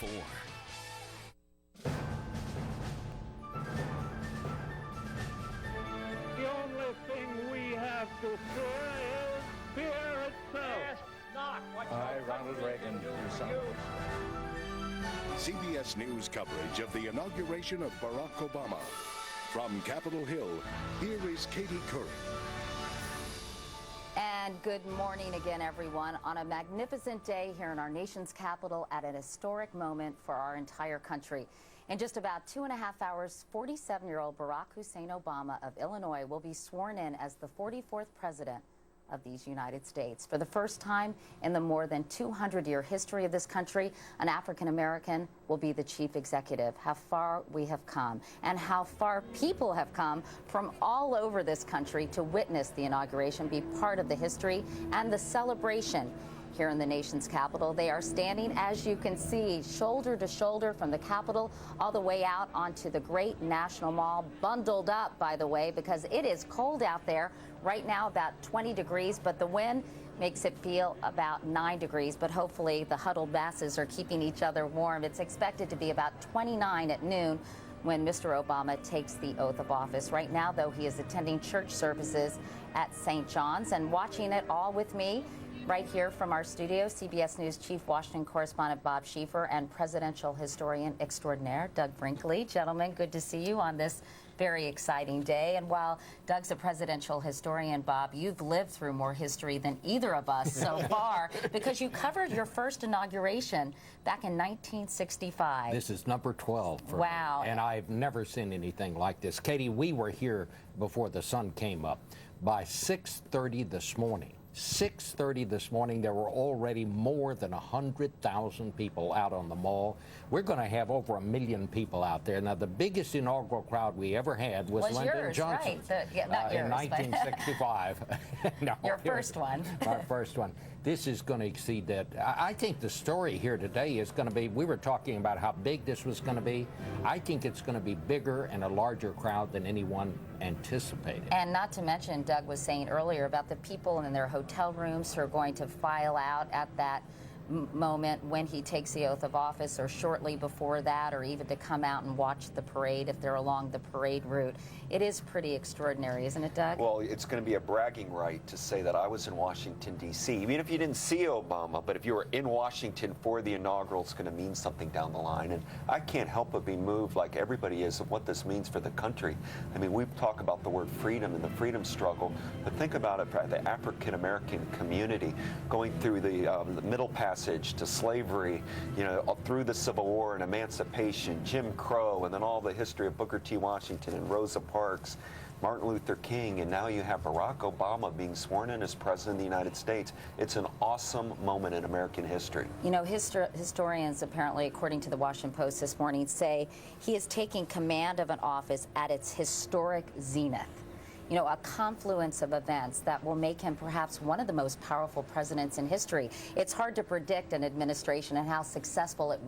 4. The only thing we have to fear is fear itself. Ask not what I, your Ronald country Reagan, can do do for you. CBS News coverage of the inauguration of Barack Obama. From Capitol Hill, here is Katie Curry. And good morning again, everyone, on a magnificent day here in our nation's capital at an historic moment for our entire country. In just about 2.5 hours, 47-year-old Barack Hussein Obama of Illinois will be sworn in as the 44th president of these United States. For the first time in the more than 200-year history of this country, an African-American will be the chief executive. How far we have come, and how far people have come from all over this country to witness the inauguration, be part of the history and the celebration here in the nation's capital. They are standing, as you can see, shoulder to shoulder from the Capitol all the way out onto the great National Mall, bundled up, by the way, because it is cold out there. Right now, about 20 degrees, but the wind makes it feel about 9 degrees. But hopefully the huddled masses are keeping each other warm. It's expected to be about 29 at noon when Mr. Obama takes the oath of office. Right now, though, he is attending church services at St. John's, and watching it all with me right here from our studio, CBS News Chief Washington Correspondent Bob Schieffer and Presidential Historian Extraordinaire Doug Brinkley. Gentlemen, good to see you on this very exciting day. And while Doug's a presidential historian, Bob, you've lived through more history than either of us so far, because you covered your first inauguration back in 1965. This is number 12 for me, and I've never seen anything like this. Katie, we were here before the sun came up. By 6:30 this morning, 6:30 this morning, there were already more than 100,000 people out on the mall. We're going to have over 1 million people out there. Now, the biggest inaugural crowd we ever had was Lyndon yours, Johnson, right? Not yours, in 1965. No, your first one. Our first one. This is going to exceed that. I think the story here today is going to be, we were talking about how big this was going to be. I think it's going to be bigger and a larger crowd than anyone anticipated. And not to mention, Doug was saying earlier about the people in their hotel rooms who are going to file out at that moment when he takes the oath of office, or shortly before that, or even to come out and watch the parade if they're along the parade route. It is pretty extraordinary, isn't it, Doug? Well, it's going to be a bragging right to say that I was in Washington, D.C. Even if you didn't see Obama, but if you were in Washington for the inaugural, it's going to mean something down the line. And I can't help but be moved, like everybody is, of what this means for the country. I mean, we talk about the word freedom and the freedom struggle, but think about it for the African-American community going through the Middle Passage to slavery, you know, through the Civil War and emancipation, Jim Crow, and then all the history of Booker T. Washington and Rosa Parks, Martin Luther King, and now you have Barack Obama being sworn in as President of the United States. It's an awesome moment in American history. You know, historians, apparently, according to the Washington Post this morning, say he is taking command of an office at its historic zenith. You know, a confluence of events that will make him perhaps one of the most powerful presidents in history. It's hard to predict an administration and how successful it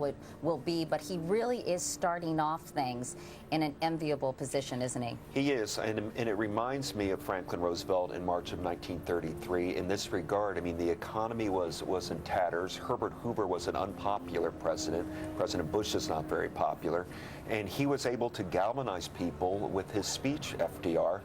will be, but he really is starting off things in an enviable position, isn't he? He is, and it reminds me of Franklin Roosevelt in March of 1933 in this regard. I mean, the economy was in tatters. Herbert Hoover was an unpopular president. President Bush is not very popular. And he was able to galvanize people with his speech, FDR,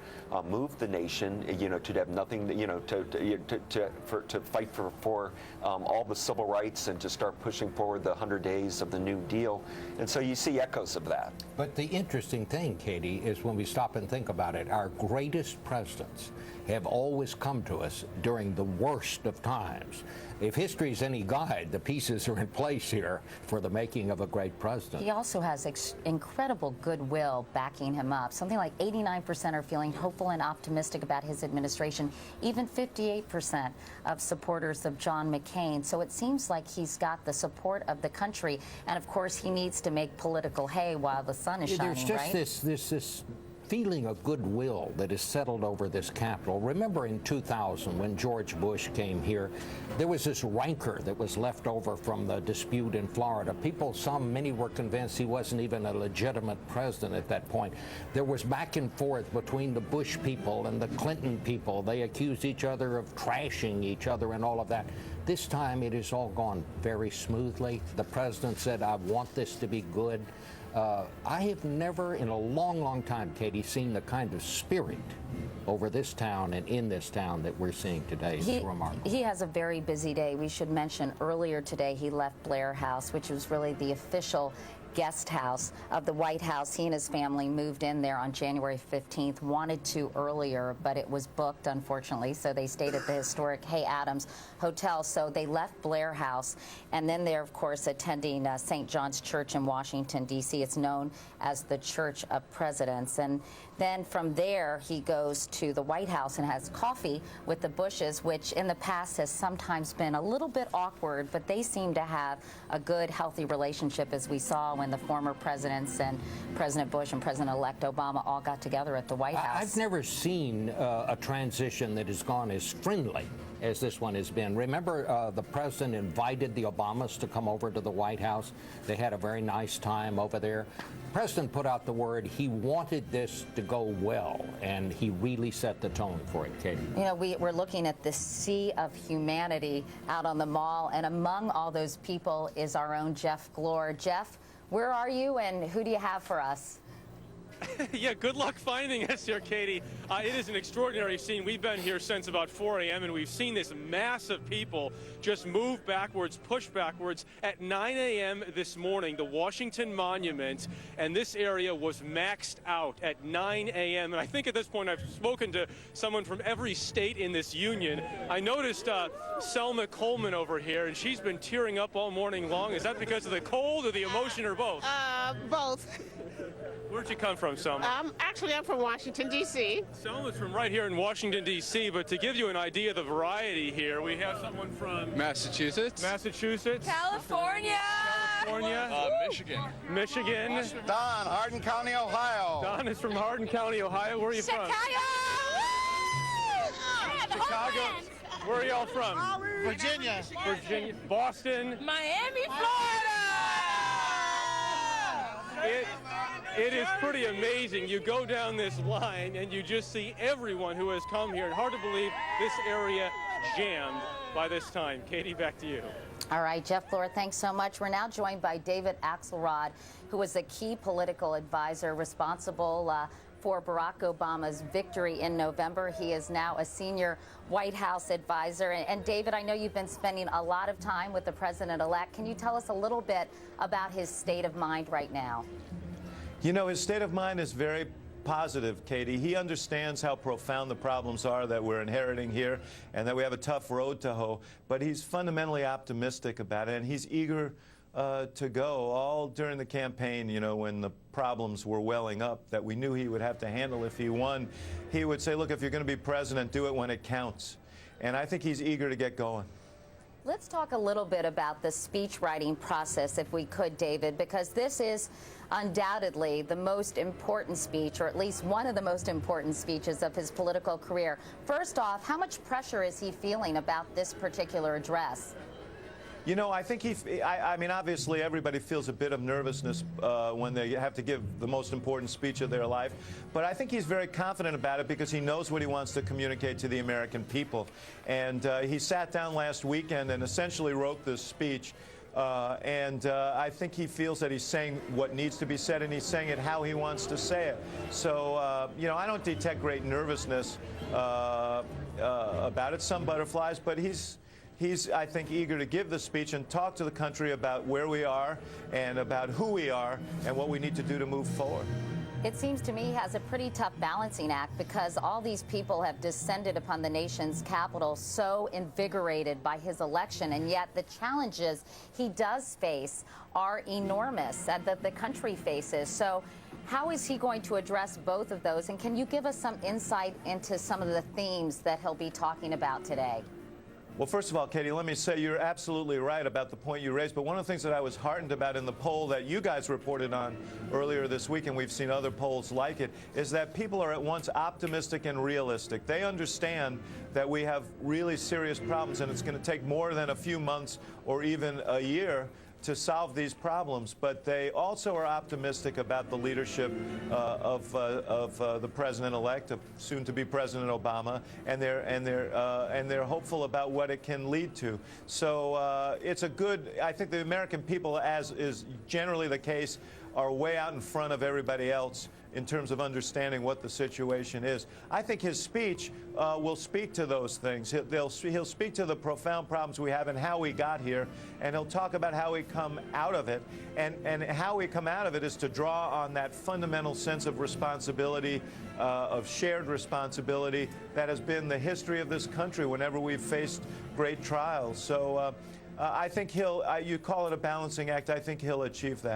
move the nation, you know, to have nothing, you know, to fight for all the civil rights and to start pushing forward the 100 days of the New Deal. And so you see echoes of that. But the interesting thing, Katie, is when we stop and think about it, our greatest presidents have always come to us during the worst of times. If history is any guide, the pieces are in place here for the making of a great president. He also has incredible goodwill backing him up. Something like 89% are feeling hopeful and optimistic about his administration, even 58% of supporters of John McCain. So it seems like he's got the support of the country. And of course, he needs to make political hay while the sun is shining, There's just right? this feeling of goodwill that is settled over this Capitol. Remember in 2000 when George Bush came here, there was this rancor that was left over from the dispute in Florida. Many were convinced he wasn't even a legitimate president at that point. There was back and forth between the Bush people and the Clinton people. They accused each other of trashing each other and all of that. This time it has all gone very smoothly. The president said, I want this to be good. I have never in a long, long time, Katie, seen the kind of spirit over this town and in this town that we're seeing today. It's remarkable. He has a very busy day. We should mention earlier today he left Blair House, which was really the official guest house of the White House. He and his family moved in there on January 15th, wanted to earlier, but it was booked, unfortunately, so they stayed at the historic Hay Adams Hotel. So they left Blair House, and then they're, of course, attending St. John's Church in Washington, D.C. It's known as the Church of Presidents. And then from there, he goes to the White House and has coffee with the Bushes, which in the past has sometimes been a little bit awkward, but they seem to have a good, healthy relationship, as we saw when the former presidents and President Bush and President-elect Obama all got together at the White House. I've never seen a transition that has gone as friendly as this one has been. Remember, the president invited the Obamas to come over to the White House. They had a very nice time over there. The president put out the word he wanted this to go well, and he really set the tone for it, Katie. You know, we're looking at the sea of humanity out on the Mall, and among all those people is our own Jeff Glor. Jeff, where are you, and who do you have for us? Yeah, good luck finding us here, Katie. It is an extraordinary scene. We've been here since about 4 a.m. and we've seen this mass of people just move backwards, push backwards. At 9 a.m. this morning, the Washington Monument and this area was maxed out at 9 a.m. And I think at this point I've spoken to someone from every state in this union. I noticed Selma Coleman over here, and she's been tearing up all morning long. Is that because of the cold or the emotion or both? Both. Where'd you come from, Selma? Actually, I'm from Washington, D.C. Selma's from right here in Washington, D.C., but to give you an idea of the variety here, we have someone from Massachusetts. California. Michigan. Michigan. Don, Hardin County, Ohio. Don is from Hardin County, Ohio. Where are you from? Chicago. Where are y'all from? Virginia. Virginia. Boston. Miami, Florida. It is pretty amazing. You go down this line and you just see everyone who has come here. Hard to believe this area jammed by this time. Katie, back to you. All right, Jeff Glor, thanks so much. We're now joined by David Axelrod, who was a key political advisor responsible for Barack Obama's victory in November. He is now a senior White House advisor. And David, I know you've been spending a lot of time with the president-elect. Can you tell us a little bit about his state of mind right now? You know, his state of mind is very positive, Katie. He understands how profound the problems are that we're inheriting here and that we have a tough road to hoe, but he's fundamentally optimistic about it, and he's eager to go. All during the campaign, you know, when the problems were welling up that we knew he would have to handle if he won, he would say, look, if you're going to be president, do it when it counts. And I think he's eager to get going. Let's talk a little bit about the speech writing process, if we could, David, because this is undoubtedly the most important speech, or at least one of the most important speeches of his political career. First off, how much pressure is he feeling about this particular address? You know, I think I mean, obviously everybody feels a bit of nervousness when they have to give the most important speech of their life. But I think he's very confident about it because he knows what he wants to communicate to the American people. And he sat down last weekend and essentially wrote this speech. I think he feels that he's saying what needs to be said, and he's saying it how he wants to say it. So, you know, I don't detect great nervousness about it. Some butterflies, but he's, I think, eager to give the speech and talk to the country about where we are and about who we are and what we need to do to move forward. It seems to me he has a pretty tough balancing act because all these people have descended upon the nation's capital so invigorated by his election, and yet the challenges he does face are enormous that the country faces. So how is he going to address both of those? And can you give us some insight into some of the themes that he'll be talking about today? Well, first of all, Katie, let me say you're absolutely right about the point you raised. But one of the things that I was heartened about in the poll that you guys reported on earlier this week, and we've seen other polls like it, is that people are at once optimistic and realistic. They understand that we have really serious problems, and it's going to take more than a few months or even a year to solve these problems, but they also are optimistic about the leadership of the president-elect, soon-to-be President Obama, and they're hopeful about what it can lead to. So it's a good. I think the American people, as is generally the case, are way out in front of everybody else in terms of understanding what the situation is. I think his speech will speak to those things. He'll speak to the profound problems we have and how we got here, and he'll talk about how we come out of it. And how we come out of it is to draw on that fundamental sense of responsibility, of shared responsibility that has been the history of this country whenever we've faced great trials. So I think you call it a balancing act. I think he'll achieve that.